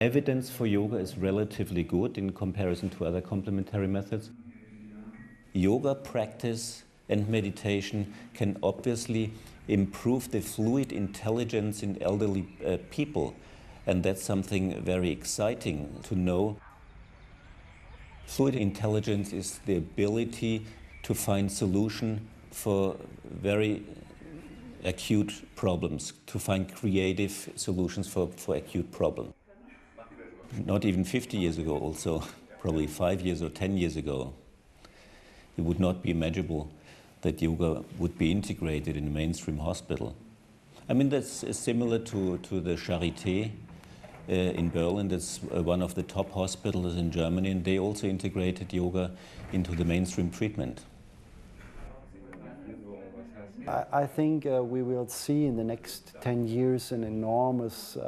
Evidence for yoga is relatively good in comparison to other complementary methods. Yoga practice and meditation can obviously improve the fluid intelligence in elderly people, and that's something very exciting to know. Fluid intelligence is the ability to find solution for very acute problems, to find creative solutions for acute problems. Not even 50 years ago, also probably 5 years or 10 years ago, it would not be imaginable that yoga would be integrated in a mainstream hospital. I mean, that's similar to the Charité in Berlin. That's one of the top hospitals in Germany, and they also integrated yoga into the mainstream treatment. I think we will see in the next 10 years an enormous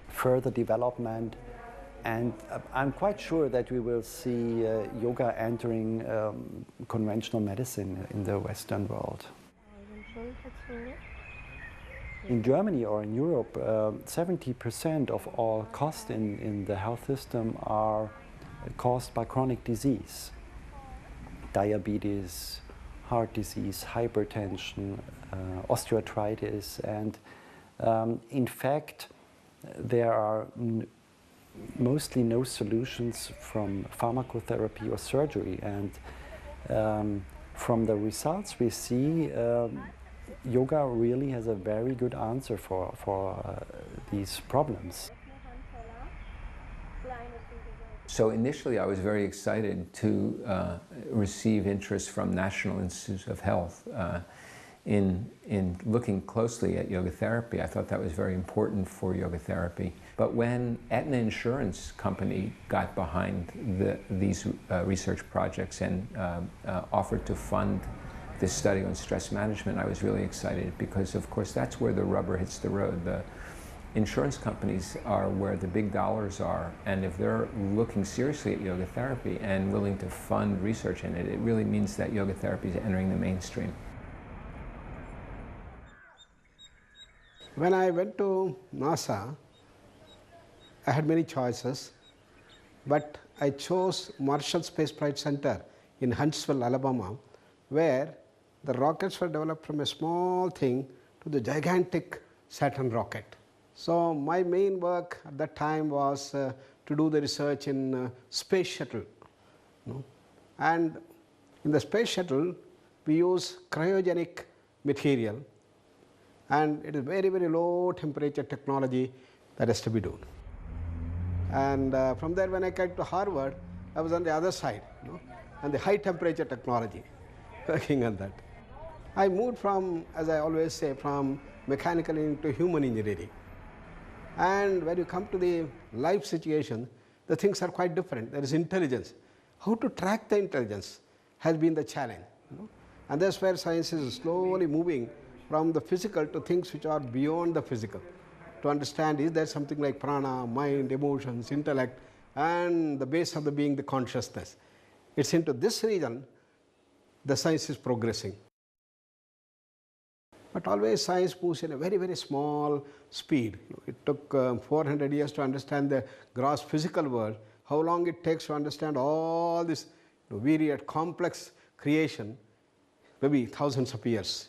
further development, and I'm quite sure that we will see yoga entering conventional medicine in the Western world. In Germany or in Europe, 70% of all costs in the health system are caused by chronic disease. Diabetes, heart disease, hypertension, osteoarthritis, and in fact, there are mostly no solutions from pharmacotherapy or surgery, and from the results we see, yoga really has a very good answer for these problems. So initially I was very excited to receive interest from National Institutes of Health in looking closely at yoga therapy. I thought that was very important for yoga therapy. But when Aetna Insurance Company got behind these research projects and offered to fund this study on stress management, I was really excited because, of course, that's where the rubber hits the road. The insurance companies are where the big dollars are, and if they're looking seriously at yoga therapy and willing to fund research in it, it really means that yoga therapy is entering the mainstream. When I went to NASA, I had many choices, but I chose Marshall Space Flight Center in Huntsville, Alabama, where the rockets were developed from a small thing to the gigantic Saturn rocket. So my main work at that time was to do the research in space shuttle. And in the space shuttle, we use cryogenic material, and it is very, very low temperature technology that has to be done. And from there, when I came to Harvard, I was on the other side, and the high temperature technology, working on that. I moved from, as I always say, from mechanical into human engineering. And when you come to the life situation, the things are quite different. There is intelligence. How to track the intelligence has been the challenge. And that's where science is slowly moving from the physical to things which are beyond the physical. To understand, is there something like prana, mind, emotions, intellect, and the base of the being, the consciousness. It's into this region the science is progressing. But always science moves in a very, very small speed. It took 400 years to understand the gross physical world. How long it takes to understand all this myriad complex creation, maybe thousands of years.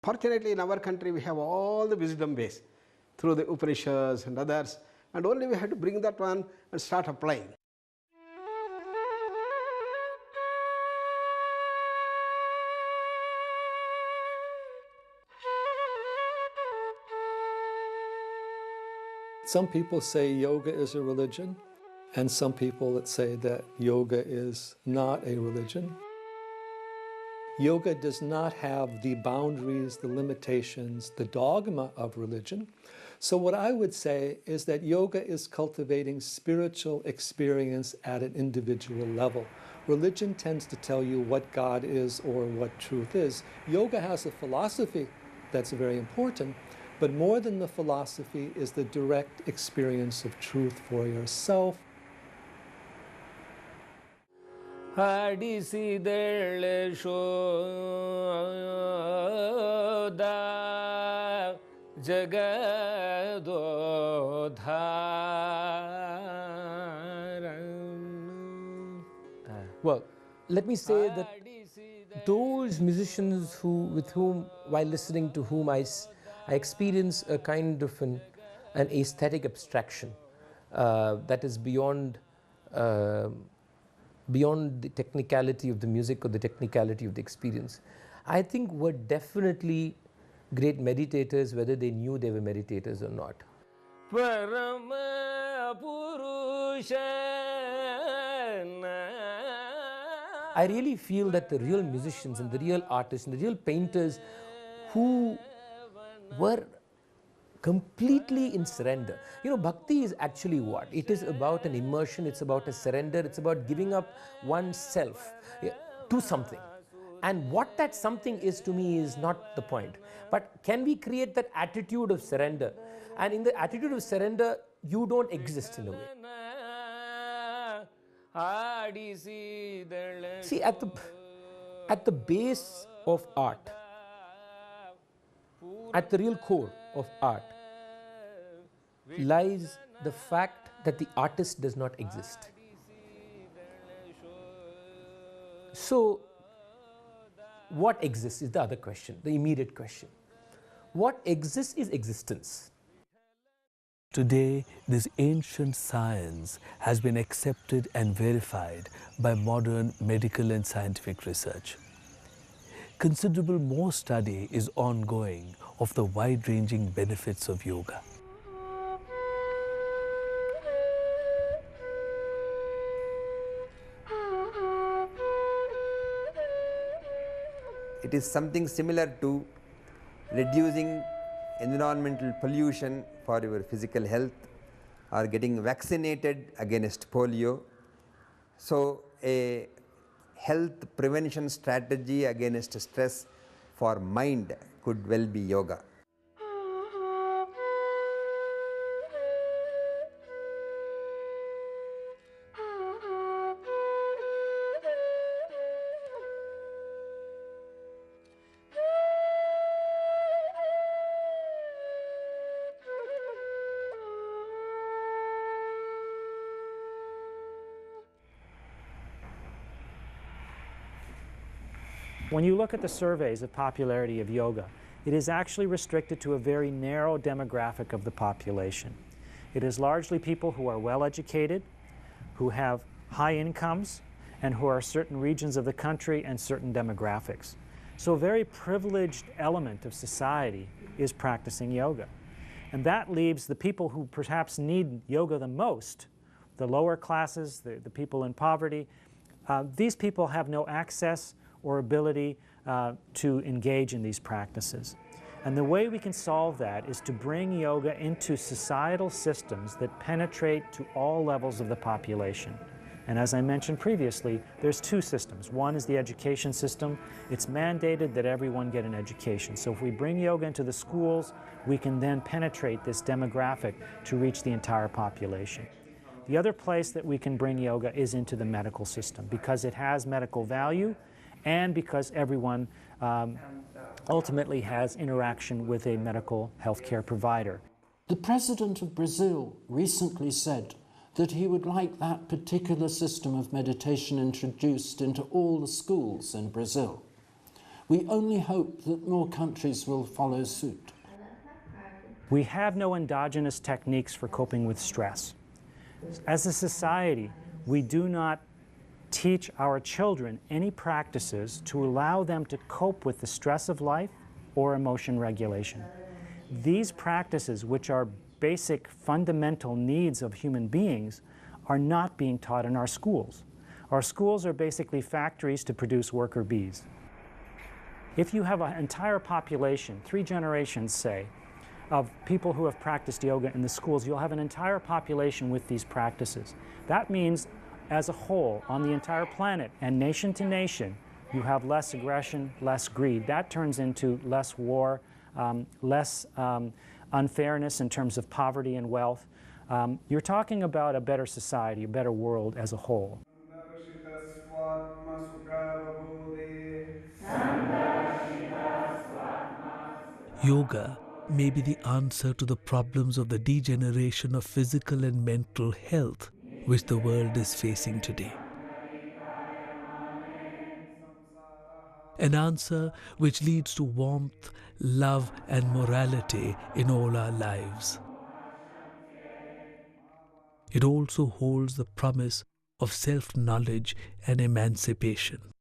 Fortunately, in our country, we have all the wisdom base through the Upanishads and others, and only we have to bring that one and start applying. Some people say yoga is a religion, and some people that say that yoga is not a religion. Yoga does not have the boundaries, the limitations, the dogma of religion. So what I would say is that yoga is cultivating spiritual experience at an individual level. Religion tends to tell you what God is or what truth is. Yoga has a philosophy that's very important, but more than the philosophy is the direct experience of truth for yourself. ಹಾಡಿಸಿದೆಳೆ ಶೋದ Jagadodharan. Well, let me say that those musicians with whom, while listening to whom I experience a kind of an aesthetic abstraction that is beyond the technicality of the music or the technicality of the experience, I think were definitely great meditators, whether they knew they were meditators or not. I really feel that the real musicians and the real artists and the real painters who were completely in surrender. You know, bhakti is actually what? It is about an immersion, it's about a surrender, it's about giving up oneself to something. And what that something is to me is not the point. But can we create that attitude of surrender? And in the attitude of surrender, you don't exist in a way. See, at the base of art, at the real core of art, lies the fact that the artist does not exist. So, what exists is the other question, the immediate question. What exists is existence. Today, this ancient science has been accepted and verified by modern medical and scientific research. Considerable more study is ongoing of the wide-ranging benefits of yoga. It is something similar to reducing environmental pollution for your physical health or getting vaccinated against polio. So a health prevention strategy against stress for mind could well be yoga. When you look at the surveys of popularity of yoga, it is actually restricted to a very narrow demographic of the population. It is largely people who are well educated, who have high incomes, and who are certain regions of the country and certain demographics. So a very privileged element of society is practicing yoga. And that leaves the people who perhaps need yoga the most, the lower classes, the people in poverty. These people have no access or ability to engage in these practices. And the way we can solve that is to bring yoga into societal systems that penetrate to all levels of the population. And as I mentioned previously, there's two systems. One is the education system. It's mandated that everyone get an education. So if we bring yoga into the schools, we can then penetrate this demographic to reach the entire population. The other place that we can bring yoga is into the medical system because it has medical value and because everyone ultimately has interaction with a medical healthcare provider. The president of Brazil recently said that he would like that particular system of meditation introduced into all the schools in Brazil. We only hope that more countries will follow suit. We have no endogenous techniques for coping with stress. As a society, we do not teach our children any practices to allow them to cope with the stress of life or emotion regulation. These practices, which are basic fundamental needs of human beings, are not being taught in our schools. Our schools are basically factories to produce worker bees. If you have an entire population, 3 generations say, of people who have practiced yoga in the schools, you'll have an entire population with these practices. That means as a whole, on the entire planet, and nation to nation, you have less aggression, less greed. That turns into less war, less unfairness in terms of poverty and wealth. You're talking about a better society, a better world as a whole. Yoga may be the answer to the problems of the degeneration of physical and mental health which the world is facing today. An answer which leads to warmth, love and morality in all our lives. It also holds the promise of self-knowledge and emancipation.